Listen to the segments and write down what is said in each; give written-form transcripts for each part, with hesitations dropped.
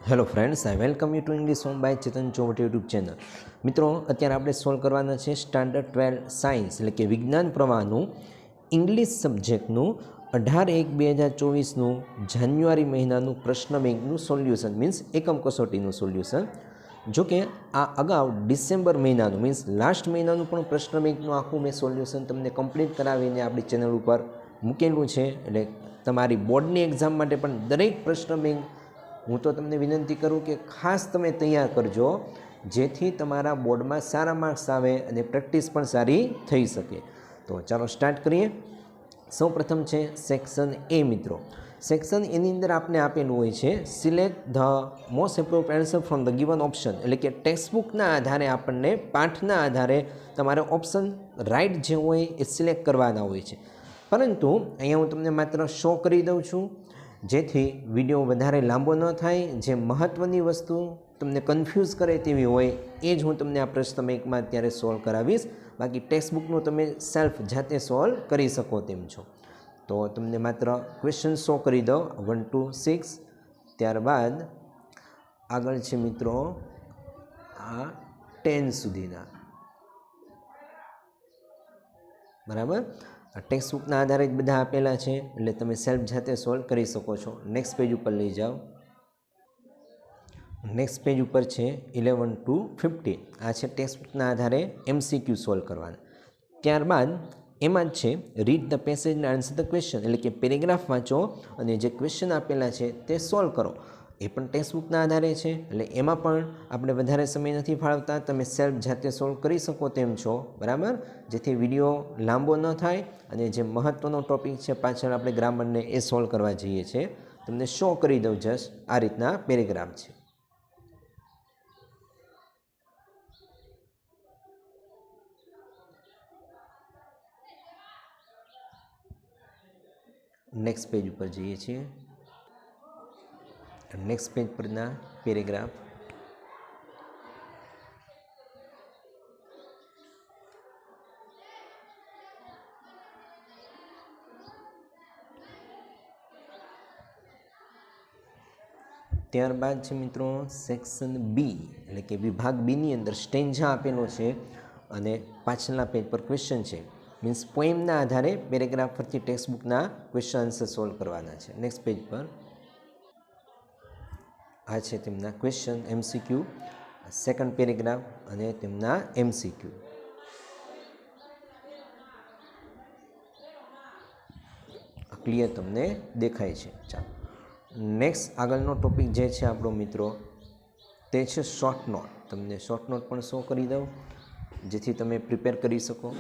Hello friends, I welcome you to English home by Chetan Chovati YouTube channel. મિત્રો, અત્યારે આપણે solve કરવાના છે સ્ટાન્ડર્ડ 12 સાયન્સ એટલે કે વિજ્ઞાન પ્રવાહનું ઇંગ્લિશ સબ્જેક્ટનું 18/1/2024નું જાન્યુઆરી મહિનાનું પ્રશ્ન બેંકનું સોલ્યુશન મીન્સ એકમ કસોટીનું સોલ્યુશન. જો કે આ અગાઉ ડિસેમ્બર મહિનાનું મીન્સ લાસ્ટ મહિનાનું પણ પ્રશ્ન બેંકનું આખું મેં સોલ્યુશન તમને કમ્પ્લીટ કરાવીને આપણી ચેનલ ઉપર મૂકેલું છે. એટલે તમારી બોર્ડની એક્ઝામ માટે પણ દરેક પ્રશ્ન બેંક હું તો તમને વિનંતી કરું કે ખાસ તમે તૈયાર કરજો, જેથી તમારા બોર્ડમાં સારા માર્ક્સ આવે અને પ્રેક્ટિસ પણ સારી થઈ શકે. તો ચાલો સ્ટાર્ટ કરીએ. સૌપ્રથમ છે સેક્શન એ. મિત્રો, સેક્શન એની અંદર આપને આપેલું હોય છે select the most appropriate answer from the given option, એટલે કે ટેક્સ્ટબુકના આધારે આપણને પાઠના આધારે તમારે ઓપ્શન રાઇટ જે હોય એ સિલેક્ટ કરવાના હોય છે. પરંતુ અહીંયા હું તમને માત્ર શો કરી દઉં છું, જેથી વિડીયો વધારે લાંબો ન થાય. જે મહત્ત્વની વસ્તુ તમને કન્ફ્યુઝ કરે તેવી હોય એ જ હું તમને આ પ્રશ્ન બેંકમાં અત્યારે સોલ્વ કરાવીશ. બાકી ટેક્સ્ટબુકનું તમે સેલ્ફ જાતે સોલ્વ કરી શકો તેમ છો. તો તમને માત્ર ક્વેશ્ચન શો કરી દો 1 to 6. ત્યારબાદ આગળ છે મિત્રો આ 10 સુધીના, બરાબર. ટેક્સ્ટબુકના આધારે જ બધા આપેલા છે, એટલે તમે સેલ્ફ જાતે સોલ્વ કરી શકો છો. નેક્સ્ટ પેજ ઉપર લઈ જાઓ. નેક્સ્ટ પેજ ઉપર છે 11 to 15. આ છે ટેક્સ્ટબુકના આધારે MCQ સોલ્વ કરવાના. ત્યારબાદ એમાં જ છે read the passage and answer the question, એટલે કે પેરેગ્રાફ વાંચો અને જે ક્વેશ્ચન આપેલા છે તે સોલ્વ કરો. એ પણ ટેક્સ્ટબુકના આધારે છે, એટલે એમાં પણ આપણે વધારે સમય નથી ફાળવતા, તમે સેલ્ફ જાતે સોલ્વ કરી શકો તેમ છો, બરાબર. જેથી વિડીયો લાંબો ન થાય અને જે મહત્ત્વનો ટોપિક છે પાછળ આપણે ગ્રામરને એ સોલ્વ કરવા જઈએ છીએ. તમને શો કરી દઉં જસ્ટ આ રીતના પેરેગ્રાફ છે. નેક્સ્ટ પેજ ઉપર જઈએ છીએ. નેક્સ્ટ પેજ પરના પેરેગ્રાફ. ત્યારબાદ છે મિત્રો સેક્શન બી, એટલે કે વિભાગ બીની અંદર સ્ટેન્જા આપેલો છે અને પાછળના પેજ પર ક્વેશ્ચન છે. મીન્સ પોએમના આધારે પેરેગ્રાફ પરથી ટેક્સ્ટબુકના ક્વેશ્ચન આન્સર સોલ્વ કરવાના છે. નેક્સ્ટ પેજ પર આ છે તેમના ક્વેશ્ચન MCQ, સેકન્ડ પેરેગ્રાફ અને તેમના MCQ. ક્લિયર તમને દેખાય છે. ચાલો નેક્સ્ટ આગળનો ટોપિક જે છે આપણો મિત્રો તે છે શોર્ટ નોટ. તમને શોર્ટ નોટ પણ શો કરી દઉં જેથી તમે પ્રિપેર કરી શકો.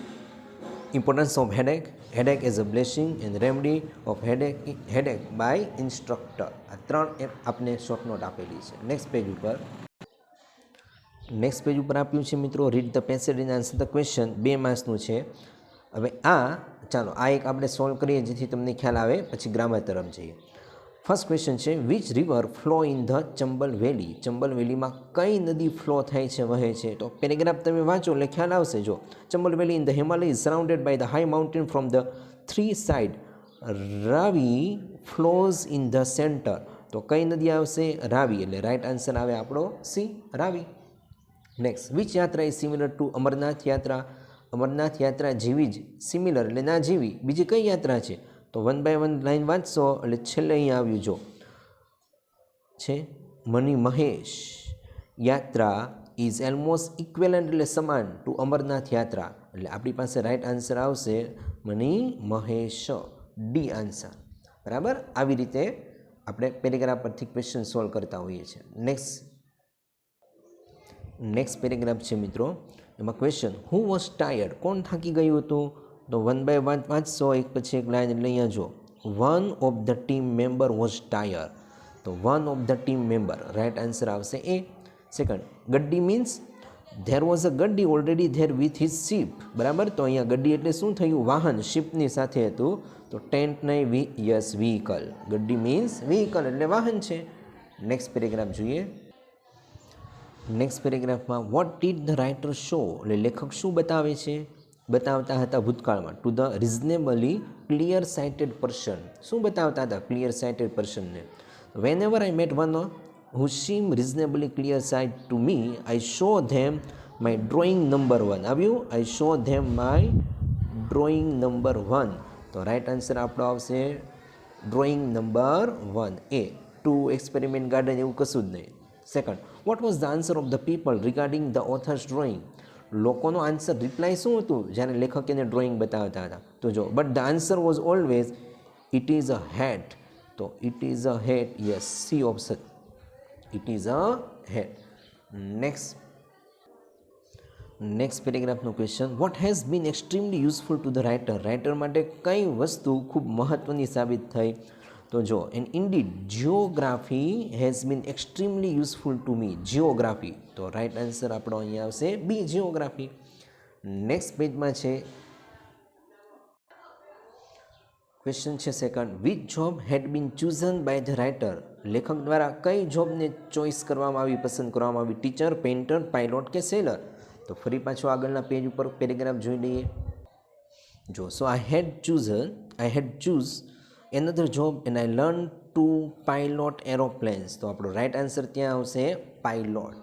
Importance of headache. Headache is a blessing and remedy of headache by instructor. આ 3 આપને શોર્ટ નોટ આપેલી છે. નેક્સ્ટ પેજ ઉપર આપ્યું છે મિત્રો read the passage and answer the question. 2 માર્ક્સનું છે. હવે ચાલો આ એક આપણે સોલ્વ કરીએ જેથી તમને ખ્યાલ આવે, પછી ગ્રામર તરફ જઈએ. ફર્સ્ટ ક્વેશ્ચન છે which river flow in the Chambal valley. Chambal વેલીમાં કઈ નદી ફ્લો થાય છે, વહે છે? તો પેરેગ્રાફ તમે વાંચો એટલે ખ્યાલ આવશે. જો Chambal valley in the Himalaya is surrounded by the high mountain from the 3 side. Ravi flows in the centre. તો કઈ નદી આવશે? રાવી. એટલે રાઇટ આન્સર આવે આપણો સી, રાવી. નેક્સ્ટ વિચ યાત્રા ઇઝ સિમિલર ટુ અમરનાથ યાત્રા. અમરનાથ યાત્રા જેવી જ, સિમિલર એટલે ના જેવી, બીજી કઈ યાત્રા છે? તો 1 by 1 લાઈન વાંચશો એટલે છેલ્લે અહીંયા આવ્યું જો છે મની મહેશ યાત્રા ઇઝ ઓલમોસ્ટ ઇક્વેલન્ટ એટલે સમાન ટુ અમરનાથ યાત્રા. એટલે આપણી પાસે રાઇટ આન્સર આવશે મની મહેશ, ડી આન્સર, બરાબર. આવી રીતે આપણે પેરેગ્રાફ પરથી ક્વેશ્ચન સોલ્વ કરતા હોઈએ છીએ. નેક્સ્ટ પેરેગ્રાફ છે મિત્રો, એમાં ક્વેશ્ચન હુ વોઝ ટાયર્ડ. કોણ થાકી ગયું હતું? તો 1 by 1 વાંચશો એક પછી એક લાઈન એટલે અહીંયા જો 1 of the team member was tired. તો 1 of the team member right answer આવશે એ. Second gaddi means there was a gaddi already there with his ship. બરાબર. તો અહીંયા ગડ્ડી એટલે શું થયું? વાહન, શિપની સાથે હતું. તો ટેન્ટ નહીં, yes vehicle. Gaddi means vehicle એટલે વાહન છે. નેક્સ્ટ પેરેગ્રાફ જોઈએ. નેક્સ્ટ પેરેગ્રાફમાં what did the writer show. એટલે લેખક શું બતાવે છે? બતાવતા હતા ભૂતકાળમાં to the reasonably clear sighted person. શું બતાવતા હતા ક્લિયર સાઇટેડ પર્સનને? Whenever I met one who seem reasonably clear sight to me, I show them my drawing number 1. આવ્યું? I show them my drawing number 1. તો right answer આપણો આવશે drawing number 1 એ. Two experiment garden એવું કશું જ નહીં. Second, what was the answer of the people regarding the authors drawing? લોકોનો answer reply શું હતું જ્યારે લેખક એને ડ્રોઈંગ બતાવતા હતા? તો જો but the answer was always it is a hat. તો it is a hat. Yes, C option, it is a hat. Next પેરેગ્રાફનો question, what has been extremely useful to the writer? Writer માટે કઈ વસ્તુ ખૂબ મહત્ત્વની સાબિત થઈ? તો જો and indeed geography has been extremely useful to me. Geography, તો રાઇટ આન્સર આપણો અહીંયા આવશે બી, જિયોગ્રાફી. નેક્સ્ટ પેજમાં છે ક્વેશ્ચન છે second, which job had been chosen by the writer? લેખક દ્વારા કઈ જોબને ચોઇસ કરવામાં આવી, પસંદ કરવામાં આવી? ટીચર, પેઇન્ટર, પાયલોટ કે સેલર? તો ફરી પાછો આગળના પેજ ઉપર પેરેગ્રાફ જોઈ લઈએ. જો સો આઈ હેડ choose another job and I learned to pilot aeroplanes. તો આપણો રાઇટ આન્સર ત્યાં આવશે પાયલોટ.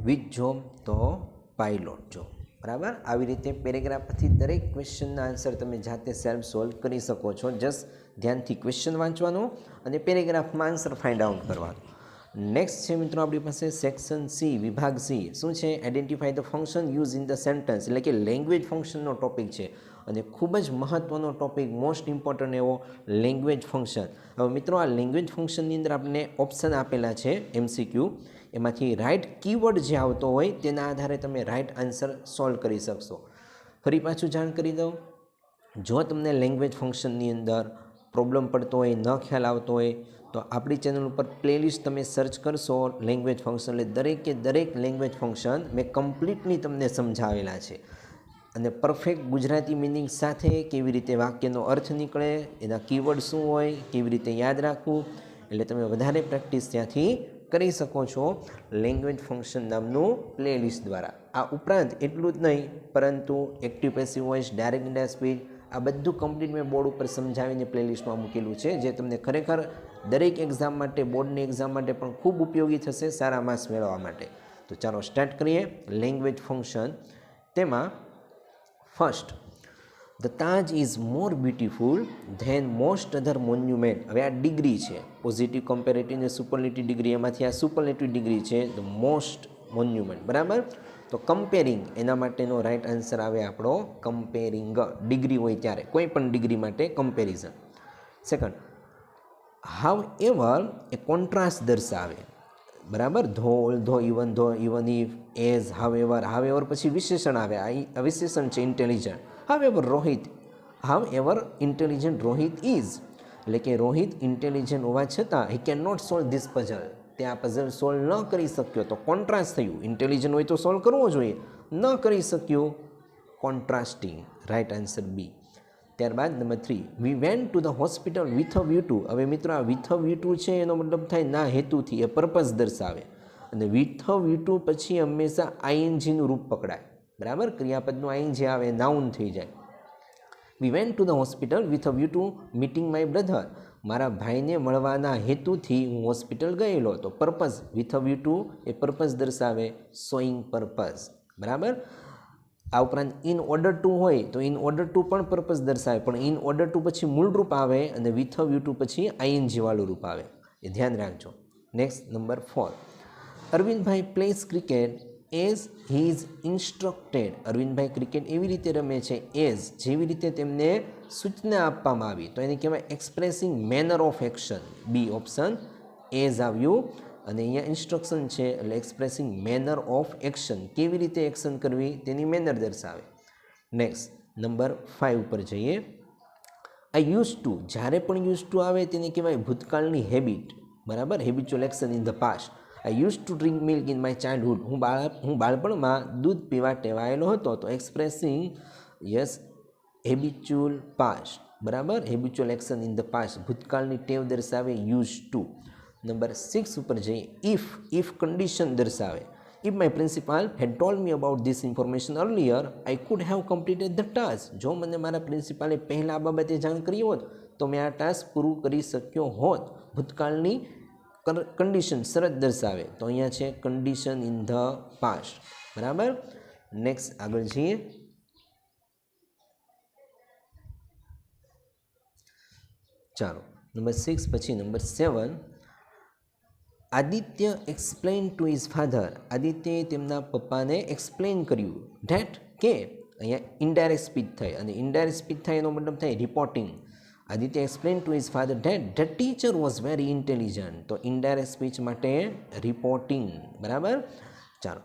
Which job? તો પાયલોટ જોબ. બરાબર. આવી રીતે પેરેગ્રાફથી દરેક ક્વેશ્ચનના આન્સર તમે જાતે સેલ્ફ સોલ્વ કરી શકો છો. જસ્ટ ધ્યાનથી ક્વેશ્ચન વાંચવાનો અને પેરેગ્રાફમાં આન્સર ફાઇન્ડ આઉટ કરવાનો. નેક્સ્ટ છે મિત્રો આપણી પાસે સેક્શન સી, વિભાગ સી. શું છે? Identify the function use in the sentence, એટલે કે લેંગ્વેજ ફંક્શનનો ટોપિક છે અને ખૂબ જ મહત્ત્વનો ટોપિક, મોસ્ટ ઇમ્પોર્ટન્ટ એવો લેંગ્વેજ ફંક્શન. હવે મિત્રો આ લેંગ્વેજ ફંક્શનની અંદર આપણને ઓપ્શન આપેલા છે MCQ, એમાંથી રાઇટ કીવર્ડ જે આવતો હોય તેના આધારે તમે રાઇટ આન્સર સોલ્વ કરી શકશો. ફરી પાછું જાણ કરી દઉં, જો તમને લેંગ્વેજ ફંક્શનની અંદર પ્રોબ્લેમ પડતો હોય, ન ખ્યાલ આવતો હોય, તો આપણી ચેનલ ઉપર પ્લેલિસ્ટ તમે સર્ચ કરશો લેંગ્વેજ ફંક્શન, એટલે દરેકે દરેક લેંગ્વેજ ફંક્શન મેં કમ્પ્લીટલી તમને સમજાવેલા છે અને પરફેક્ટ ગુજરાતી મિનિંગ સાથે કેવી રીતે વાક્યનો અર્થ નીકળે, એના કીવર્ડ શું હોય, કેવી રીતે યાદ રાખવું, એટલે તમે વધારે પ્રેક્ટિસ ત્યાંથી કરી શકો છો લેંગ્વેજ ફંક્શન નામનું પ્લેલિસ્ટ દ્વારા. આ ઉપરાંત એટલું જ નહીં, પરંતુ active passive voice, direct indirect speech, આ બધું કમ્પ્લીટ મેં બોર્ડ ઉપર સમજાવીને પ્લેલિસ્ટમાં મૂકેલું છે, જે તમને ખરેખર દરેક એક્ઝામ માટે, બોર્ડની એક્ઝામ માટે પણ ખૂબ ઉપયોગી થશે, સારા માર્ક્સ મેળવવા માટે. તો ચાલો સ્ટાર્ટ કરીએ લેંગ્વેજ ફંક્શન. તેમાં first, the Taj is more beautiful than most other monument. હવે આ ડિગ્રી છે, પોઝિટિવ, કમ્પેરેટિવ ને સુપરલેટિવ ડિગ્રી, એમાંથી આ સુપરલેટિવ ડિગ્રી છે ધ મોસ્ટ મોન્યુમેન્ટ. બરાબર. તો કમ્પેરિંગ, એના માટેનો રાઇટ આન્સર આવે આપણો કમ્પેરિંગ. ડિગ્રી હોય ત્યારે, કોઈ પણ ડિગ્રી માટે comparison. Second, however a contrast દર્શાવે. બરાબર. Though even if, as, however પછી વિશેષણ આવે. આ વિશેષણ છે intelligent. However intelligent Rohit is, એટલે કે રોહિત ઇન્ટેલિજન્ટ હોવા છતાં he can not solve this puzzle, તે આ પઝલ સોલ્વ ન કરી શક્યો. તો કોન્ટ્રાસ્ટ થયું. ઇન્ટેલિજન્ટ હોય તો સોલ્વ કરવો જોઈએ, ન કરી શક્યો, કોન્ટ્રાસ્ટિંગ. Right answer B. ત્યારબાદ number 3, we went to the hospital with a view to. હવે મિત્રો આ વિથ અ વ્યૂ ટુ છે એનો મતલબ થાય ના હેતુથી, એ પર્પઝ દર્શાવે. અને વિથ અ વ્યૂ ટુ પછી હંમેશા આઈએનજીનું રૂપ પકડાય. બરાબર. ક્રિયાપદનું આઈએનજી આવે, નાઉન થઈ જાય. વી went to the hospital with a view two meeting my brother. મારા ભાઈને મળવાના હેતુથી હું હોસ્પિટલ ગયેલો. તો purpose, with a view two A purpose દર્શાવે, શોઈંગ પર્પઝ. બરાબર. આ ઉપરાંત ઇન ઓર્ડર ટુ હોય તો ઇન ઓર્ડર ટુ પણ પર્પઝ દર્શાવે, પણ ઇન ઓર્ડર ટુ પછી મૂળ રૂપ આવે અને વિથ અ વ્યૂ ટુ પછી આઈએનજી વાળું રૂપ આવે, એ ધ્યાન રાખજો. નેક્સ્ટ નંબર 4, અરવિંદભાઈ places cricket as he is instructed. અરવિંદભાઈ ક્રિકેટ એવી રીતે રમે છે એઝ, જેવી રીતે તેમને સૂચના આપવામાં આવી. તો એને કહેવાય expressing manner of action. B option, as આવ્યું અને અહીંયા ઇન્સ્ટ્રક્શન છે એટલે એક્સપ્રેસિંગ મેનર ઓફ એક્શન, કેવી રીતે એક્શન કરવી તેની મેનર દર્શાવે. નેક્સ્ટ નંબર 5 ઉપર જઈએ. આ યુઝ ટુ, જ્યારે પણ યુઝ ટુ આવે તેને કહેવાય ભૂતકાળની હેબિટ. બરાબર. Habitual action in the past. I use to drink milk in my childhood. હું બાળપણમાં દૂધ પીવા ટેવાયેલો હતો. તો એક્સપ્રેસિંગ, યસ, હેબિચ્યુઅલ પાસ્ટ. બરાબર. Habitual action in the past, ભૂતકાળની ટેવ દર્શાવે યુઝ ટુ. નંબર 6 ઉપર જઈએ. ઇફ કન્ડિશન દર્શાવે. If my principal had told me about this information earlier I could have completed the task. જો મને મારા પ્રિન્સિપાલે પહેલાં આ બાબતે જાણ કરી હોત તો મેં આ ટાસ્ક પૂરું કરી શક્યો હોત. ભૂતકાળની કન્ડિશન શરત દર્શાવે તો અહીંયા છે કન્ડિશન ઇન ધ પાસ્ટ, બરાબર. નેક્સ્ટ આગળ જઈએ. ચાલો નંબર 6 પછી number 7. Aditya explain to his father. આદિત્યએ તેમના પપ્પાને એક્સપ્લેન કર્યું ધેટ કે અહીંયા ઇનડાયરેક્ટ સ્પીચ થાય અને ઇનડાયરેક્ટ સ્પીચ થાય એનો મતલબ થાય reporting. Aditya explain to his father that the teacher was very intelligent. તો ઇનડાયરેક્ટ સ્પીચ માટે રિપોર્ટિંગ, બરાબર. ચાલો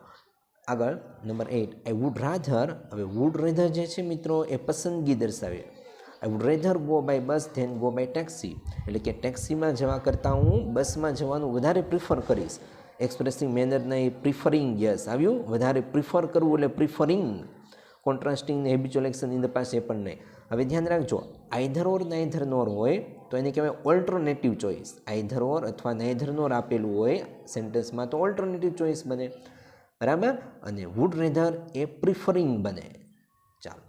આગળ નંબર 8. I would rather. હવે વુડ રેધર જે છે મિત્રો એ પસંદગી દર્શાવે. I would rather go by bus than go by taxi. એટલે કે ટેક્સીમાં જવા કરતાં હું બસમાં જવાનું વધારે પ્રિફર કરીશ. એક્સપ્રેસિંગ મેનરના એ પ્રિફરિંગ યસ આવ્યું. વધારે પ્રિફર કરવું એટલે પ્રિફરિંગ. કોન્ટ્રાસ્ટિંગ ને habitual action in the past એ પણ નહીં. હવે ધ્યાન રાખજો, આઈધર ઓર નાઈધર નોર હોય તો એને કહેવાય ઓલ્ટરનેટિવ ચોઇસ. આઈધર ઓર અથવા નાઈધર નોર આપેલું હોય સેન્ટેન્સમાં તો ઓલ્ટરનેટિવ ચોઇસ બને, બરાબર. અને વુડ રેધર એ પ્રિફરિંગ બને. ચાલો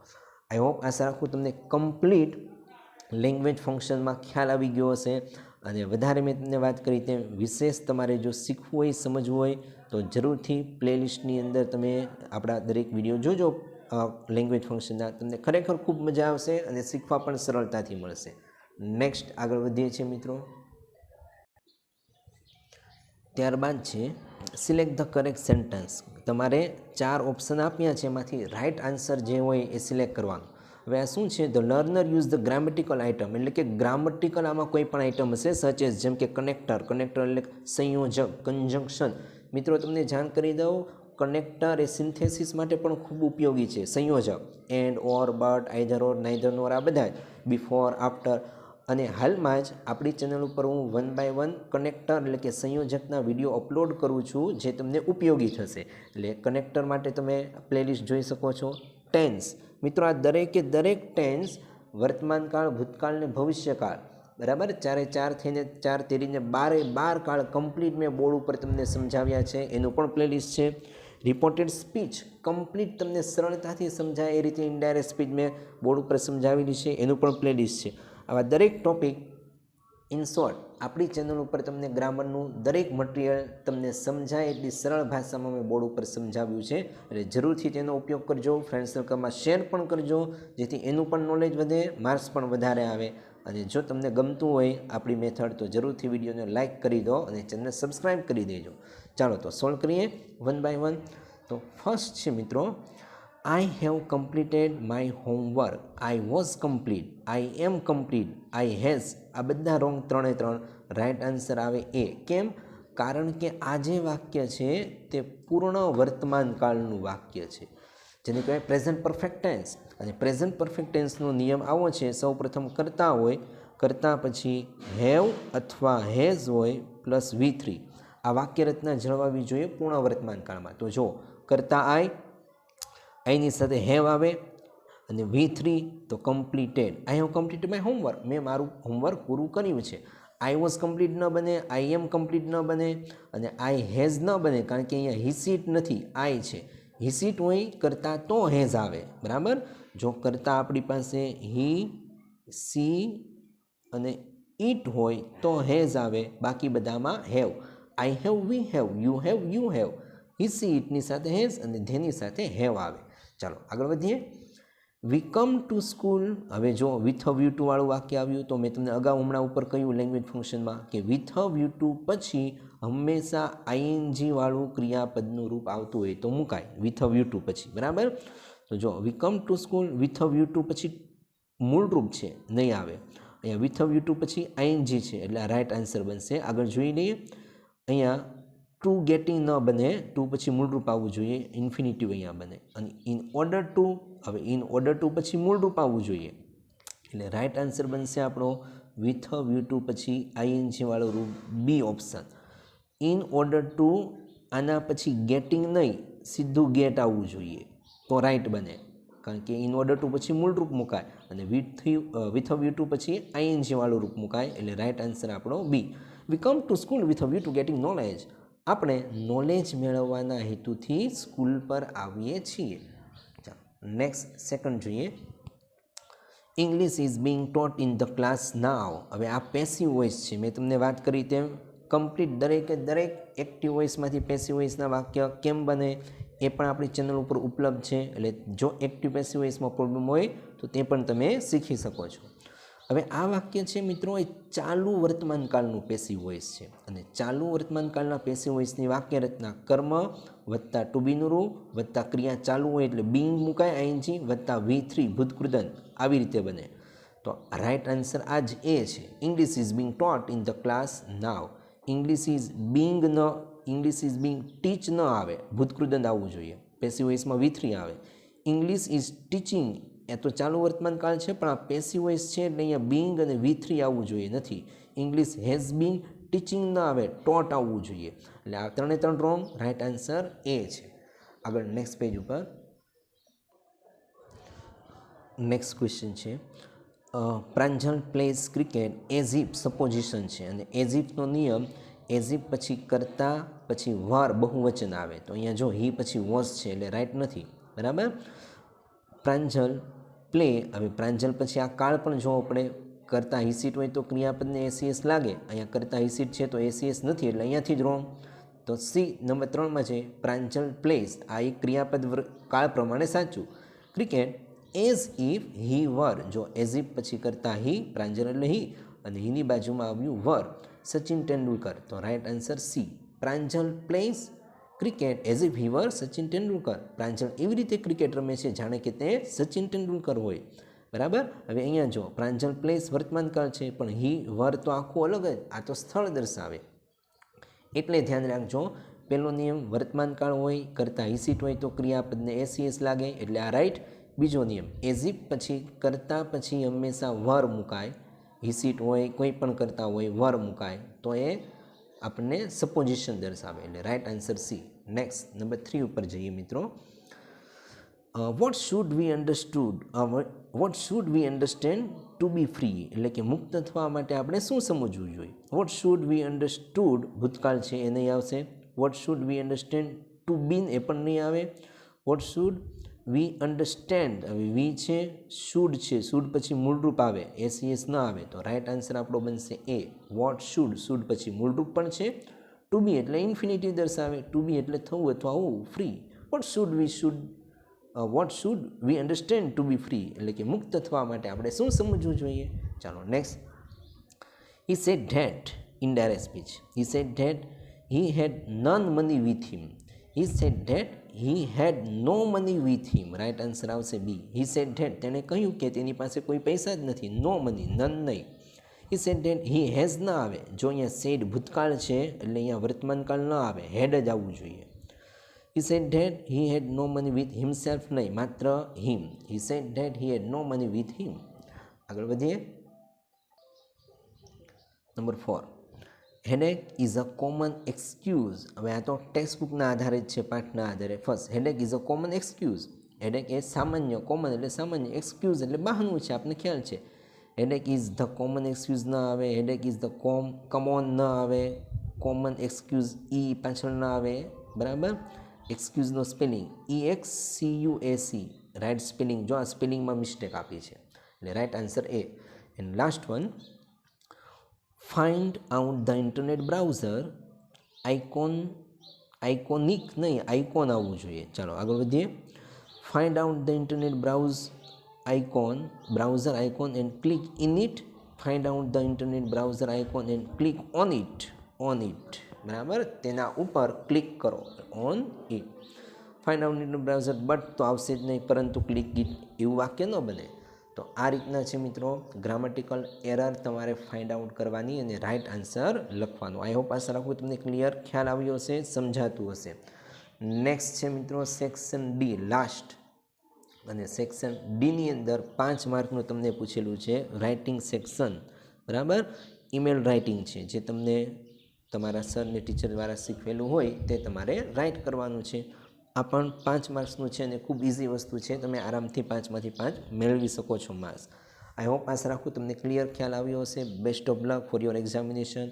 આઈ હોપ આશા રાખું તમને કમ્પ્લીટ લેંગ્વેજ ફંક્શનમાં ખ્યાલ આવી ગયો હશે. અને વધારે મેં તમને વાત કરી તેમ વિશેષ તમારે જો શીખવું હોય, સમજવું હોય તો જરૂરથી પ્લેલિસ્ટની અંદર તમે આપણા દરેક વિડીયો જોજો લેંગ્વેજ ફંક્શનના. તમને ખરેખર ખૂબ મજા આવશે અને શીખવા પણ સરળતાથી મળશે. નેક્સ્ટ આગળ વધીએ છીએ મિત્રો. ત્યારબાદ છે સિલેક્ટ ધ કરેક્ટ સેન્ટેન્સ. તમારે 4 ઓપ્શન આપ્યા છે, એમાંથી રાઇટ આન્સર જે હોય એ સિલેક્ટ કરવાનું. હવે આ શું છે? The learner use the grammatical item. એટલે કે ગ્રામેટિકલ આમાં કોઈ પણ આઇટમ હશે સચ એઝ, જેમ કે કનેક્ટર. કનેક્ટર એટલે સંયોજક, કન્જંક્શન. મિત્રો તમને જાણ કરી દઉં, કનેક્ટર એ સિન્થેસિસ માટે પણ ખૂબ ઉપયોગી છે. સંયોજક and, or, but, either or, neither nor આ બધા જ, બિફોર, આફ્ટર. અને હાલમાં જ આપણી ચેનલ ઉપર હું 1 by 1 કનેક્ટર એટલે કે સંયોજકના વિડીયો અપલોડ કરું છું જે તમને ઉપયોગી થશે. એટલે કનેક્ટર માટે તમે પ્લેલિસ્ટ જોઈ શકો છો. ટેન્સ મિત્રો, આ દરેકે દરેક ટેન્સ વર્તમાનકાળ, ભૂતકાળ ને ભવિષ્યકાળ, બરાબર. 4 એ 4 થઈને 4 તેરીને 12 કાળ કમ્પ્લીટ મેં બોર્ડ ઉપર તમને સમજાવ્યા છે, એનું પણ પ્લેલિસ્ટ છે. રિપોર્ટેડ સ્પીચ કમ્પ્લીટ તમને સરળતાથી સમજાય એ રીતે ઇનડાયરેક્ટ સ્પીચ મેં બોર્ડ ઉપર સમજાવેલી છે, એનું પણ પ્લેલિસ્ટ છે. આવા દરેક ટોપિક ઇન શોર્ટ આપણી ચેનલ ઉપર તમને ગ્રામરનું દરેક મટીરિયલ તમને સમજાય એટલી સરળ ભાષામાં મેં બોર્ડ ઉપર સમજાવ્યું છે. એટલે જરૂરથી તેનો ઉપયોગ કરજો, ફ્રેન્ડ સર્કલમાં શેર પણ કરજો, જેથી એનું પણ નોલેજ વધે, માર્ક્સ પણ વધારે આવે. અને જો તમને ગમતું હોય આપણી મેથડ તો જરૂરથી વિડીયોને લાઇક કરી દો અને ચેનલને સબસ્ક્રાઈબ કરી દેજો. ચાલો તો સોલ્વ કરીએ 1 by 1. તો ફર્સ્ટ છે મિત્રો, I have completed my homework. I was complete. I am complete. I has. આ બધા રોંગ 3 એ 3. રાઇટ આન્સર આવે એ. કેમ? કારણ કે આ જે વાક્ય છે તે પૂર્ણ વર્તમાન કાળનું વાક્ય છે, જેને કહેવાય પ્રેઝન્ટ પરફેક્ટ ટેન્સ. અને પ્રેઝન્ટ પરફેક્ટ ટેન્સનો નિયમ આવો છે, સૌ પ્રથમ કરતા હોય, કરતા પછી હેવ અથવા હેઝ હોય પ્લસ V3. આ વાક્ય રચના જળવાવી જોઈએ પૂર્ણ વર્તમાન કાળમાં. તો જો કરતા આઈની સાથે હેવ આવે અને V3 તો completed. I have completed my homework. મેં મારું હોમવર્ક પૂરું કર્યું છે. આઈ વોઝ કમ્પ્લીટ ન બને, આઈ એમ કમ્પ્લીટ ન બને અને આઈ હેઝ ન બને, કારણ કે અહીંયા હિસીટ નથી, આઈ છે. હિસીટ હોય કરતા તો હેઝ આવે, બરાબર. જો કરતા આપણી પાસે હી, સી અને ઇટ હોય તો હેઝ આવે, બાકી બધામાં have. I have, we have, you have. He, she, ઇટની સાથે હેઝ અને ધેની સાથે હેવ આવે. ચાલો આગળ વધીએ. વી કમ ટુ સ્કૂલ. હવે જો વિથ વ્યૂ ટુ વાળું વાક્ય આવ્યું તો મેં તમને અગાઉ હમણાં ઉપર કહ્યું લેંગ્વેજ ફંક્શનમાં કે વિથ વ્યૂ ટુ પછી હંમેશા આઈએનજી વાળું ક્રિયાપદનું રૂપ આવતું હોય તો મુકાય વિથ વ્યૂ ટુ પછી, બરાબર. તો જો we come to school with view to પછી મૂળ રૂપ છે, નહીં આવે. અહીંયા વિથ વ્યૂ ટુ પછી આઈએનજી છે, એટલે આ રાઇટ આન્સર બનશે. આગળ જોઈ લઈએ. અહીંયા ટુ ગેટિંગ ન બને, ટુ પછી મૂળરૂપ આવવું જોઈએ, ઇન્ફિનિટિવ અહીંયા બને. અને ઇન ઓર્ડર ટુ, હવે ઇન ઓર્ડર ટુ પછી મૂળરૂપ આવવું જોઈએ, એટલે રાઇટ આન્સર બનશે આપણો વિથ વ્યૂ ટુ પછી આઈએનજી વાળો રૂપ B option. In order to આના પછી ગેટિંગ નહીં, સીધું ગેટ આવવું જોઈએ તો રાઇટ બને, કારણ કે ઇન ઓર્ડર ટુ પછી મૂળરૂપ મુકાય અને વિથ વ્યૂ ટુ પછી આઈએનજી વાળું રૂપ મુકાય, એટલે રાઇટ આન્સર આપણો B. We come to school with view to getting knowledge. આપણે નોલેજ મેળવવાના હેતુથી સ્કૂલ પર આવીએ છીએ. ચાલો નેક્સ્ટ સેકન્ડ જોઈએ. English is being taught in the class now. હવે આ પેસિવ વોઇસ છે, મેં તમને વાત કરી તેમ કમ્પ્લીટ દરેકે દરેક એક્ટિવ વોઇસમાંથી પેસિવ વોઇસના વાક્ય કેમ બને એ પણ આપણી ચેનલ ઉપર ઉપલબ્ધ છે. એટલે જો એક્ટિવ પેસિવ વોઇસમાં પ્રોબ્લેમ હોય તો તે પણ તમે શીખી શકો છો. હવે આ વાક્ય છે મિત્રો એ ચાલુ વર્તમાનકાળનું પેસિવ વોઇસ છે અને ચાલુ વર્તમાનકાળના પેસિવ વોઇસની વાક્ય રચના કર્મ વત્તા ટુ બીનું રૂ વત્તા ક્રિયા ચાલુ હોય એટલે બિંગ મુકાય આઈએનજી વત્તા V3 ભૂતકૃદંત આવી રીતે બને. તો રાઈટ આન્સર આ જ એ છે. English is being taught in the class now. English is being teach ન આવે, ભૂતકૃદંત આવવું જોઈએ. પેસિવ વોઇસમાં V3 આવે. ઇંગ્લિશ ઇઝ ટીચિંગ એ તો ચાલુ વર્તમાન કાળ છે પણ આ પેસિવ વોઇસ છે એટલે અહીંયા બિંગ અને V3 આવવું જોઈએ નથી. ઇંગ્લિશ હેઝ બિંગ ટીચિંગ ન આવે, ટોટ આવવું જોઈએ. એટલે આ ત્રણે ત્રણ રોંગ. રાઈટ આન્સર એ છે. આગળ નેક્સ્ટ પેજ ઉપર નેક્સ્ટ ક્વેશ્ચન છે Pranjal plays cricket as if supposition છે અને એઝ ઇફનો નિયમ એઝ ઇફ પછી કરતા પછી વર બહુવચન આવે તો અહીંયા જો હી પછી વોઝ છે એટલે રાઈટ નથી. બરાબર. પ્રાંજલ પ્લે, હવે પ્રાંજલ પછી આ કાળ પણ જો આપણે કરતા હિસીટ હોય તો ક્રિયાપદને એસીએસ લાગે. અહીંયા કરતા હિસીટ છે તો એસીએસ નથી એટલે અહીંયાથી જ રોંગ. તો સી નંબર 3માં છે પ્રાંજલ પ્લેસ, આ એક ક્રિયાપદ કાળ પ્રમાણે સાચું. ક્રિકેટ એઝ ઇફ હી વર, જો એઝ ઇફ પછી કરતા હી, પ્રાંજલ એટલે હી અને હીની બાજુમાં આવ્યું વર, સચિન તેંડુલકર. તો right answer C. Pranjal plays cricket as if he were Sachin Tendulkar. Pranjal એવી રીતે ક્રિકેટ રમે છે જાણે કે તે સચિન તેંડુલકર હોય. બરાબર. હવે અહીંયા જો પ્રાંજલ પ્લેસ વર્તમાનકાળ છે પણ હી વર તો આખું અલગ જ, આ તો સ્થળ દર્શાવે. એટલે ધ્યાન રાખજો, પહેલો નિયમ વર્તમાનકાળ હોય કરતા હિસીટ હોય તો ક્રિયાપદને એસીએસ લાગે એટલે આ રાઈટ. બીજો નિયમ એઝ ઇફ પછી કરતા પછી હંમેશા વર મુકાય, હિસીટ હોય કોઈ પણ કરતા હોય વર મુકાય તો એ આપણને સપોઝિશન દર્શાવે એટલે right answer C. Next number 3 ઉપર જઈએ મિત્રો. What should we understand to be free, એટલે કે મુક્ત થવા માટે આપણે શું સમજવું જોઈએ. વોટ શુડ વી અન્ડરસ્ટુડ ભૂતકાળ છે એ નહીં આવશે. What should we understand to been એ પણ નહીં આવે. વોટ શુડ વી અન્ડરસ્ટેન્ડ, હવે વી છે શુડ છે, શુડ પછી મૂળરૂપ આવે, એસીએસ ન આવે તો રાઈટ આન્સર આપણો બનશે એ. વોટ શુડ, શુડ પછી મૂળરૂપ પણ છે. ટુ બી એટલે ઇન્ફિનિટિવ દર્શાવે, ટુ બી એટલે થવું અથવા હોવું, free. What should we understand to be free, એટલે કે મુક્ત થવા માટે આપણે શું સમજવું જોઈએ. ચાલો next. He said that indirect speech. He said that he had none money with him. He said that he had no money with him. Right answer આવશે બી. હી સેડ ધેટ તેણે કહ્યું કે તેની પાસે કોઈ પૈસા જ નથી. નો મની, નન નહીં. હી સેડ ધેટ હી હેઝ ન આવે, જો અહીંયા સેડ ભૂતકાળ છે એટલે અહીંયા વર્તમાનકાળ ન આવે, હેડ જ આવવું જોઈએ. He said that he had no money with himself, નહીં માત્ર him. He said that he had no money with him. આગળ વધીએ. Number 4. Headache is a common excuse. હવે આ તો ટેક્સ્ટ બુકના આધારે જ છે, પાઠના આધારે. First, headache is a common excuse. headache એ સામાન્ય, common એટલે સામાન્ય, excuse એટલે બહાનું છે, આપને ખ્યાલ છે. headache is the common excuse ન આવે, headache is the common ન આવે, common excuse e પાછળ ન આવે. બરાબર. એક્સક્યુઝનો સ્પેલિંગ EXCUAC, રાઇટ સ્પેલિંગ. જો આ સ્પેલિંગમાં મિસ્ટેક આપી છે એટલે રાઇટ આન્સર એ. And last one, find out the internet browser iconic નહીં, આઇકોન આવવું જોઈએ. ચાલો આગળ વધીએ. Find out the internet browser icon and click in it. Find out the internet browser icon and click on it. બરાબર, તેના ઉપર ક્લિક કરો, on it. Find out internet browser but તો આવશે જ નહીં, પરંતુ ક્લિક ઇટ એવું વાક્ય ન બને. તો આ રીતના છે મિત્રો ગ્રામેટિકલ એરર તમારે ફાઇન્ડ આઉટ કરવાની અને રાઇટ આન્સર લખવાનું. આઈ હોપ આશા રાખું તમને ક્લિયર ખ્યાલ આવ્યો હશે, સમજાતું હશે. નેક્સ્ટ છે મિત્રો સેક્શન ડી, લાસ્ટ. અને સેક્શન ડીની અંદર 5 માર્કનું તમને પૂછેલું છે રાઇટિંગ સેક્શન. બરાબર. ઈમેલ રાઇટિંગ છે જે તમને તમારા સર ને ટીચર દ્વારા શીખવેલું હોય તે તમારે રાઇટ કરવાનું છે. આ પણ 5 માર્ક્સનું છે અને ખૂબ ઇઝી વસ્તુ છે, તમે આરામથી 5માંથી 5 મેળવી શકો છો માર્ક્સ. આઈ હોપ આશા રાખું તમને ક્લિયર ખ્યાલ આવ્યો હશે. Best of luck for your examination.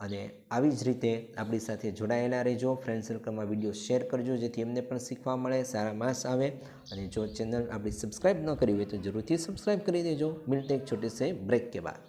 અને આવી જ રીતે આપણી સાથે જોડાયેલા રહેજો. ફ્રેન્ડ સર્કલમાં વિડીયો શેર કરજો જેથી એમને પણ શીખવા મળે, સારા માર્ક્સ આવે. અને જો ચેનલ આપણી સબસ્ક્રાઈબ ન કરી હોય તો જરૂરથી સબસ્ક્રાઈબ કરી દેજો. મિલતે એક છોટે સે બ્રેક કે બાદ.